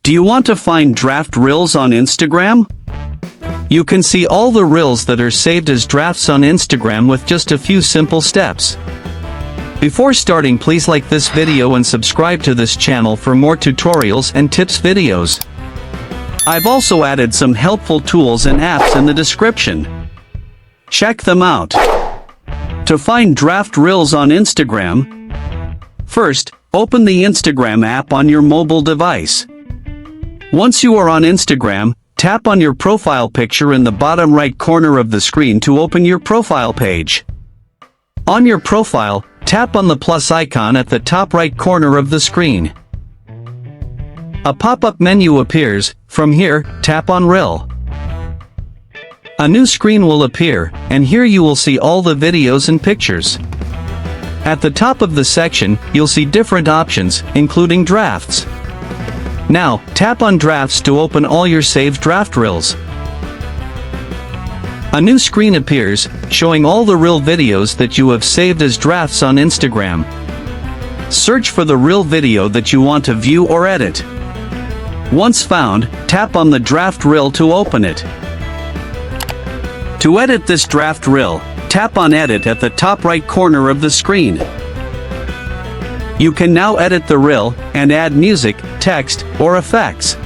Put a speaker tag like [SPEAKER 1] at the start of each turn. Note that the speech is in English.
[SPEAKER 1] Do you want to find draft reels on Instagram? You can see all the reels that are saved as drafts on Instagram with just a few simple steps. Before starting, please like this video and subscribe to this channel for more tutorials and tips videos. I've also added some helpful tools and apps in the description. Check them out. To find draft reels on Instagram, first, open the Instagram app on your mobile device. Once you are on Instagram, tap on your profile picture in the bottom right corner of the screen to open your profile page. On your profile, tap on the plus icon at the top right corner of the screen. A pop-up menu appears. From here, tap on Reel. A new screen will appear, and here you will see all the videos and pictures. At the top of the section, you'll see different options, including drafts. Now, tap on Drafts to open all your saved draft reels. A new screen appears, showing all the reel videos that you have saved as drafts on Instagram. Search for the reel video that you want to view or edit. Once found, tap on the draft reel to open it. To edit this draft reel, tap on Edit at the top right corner of the screen. You can now edit the reel and add music, text, or effects.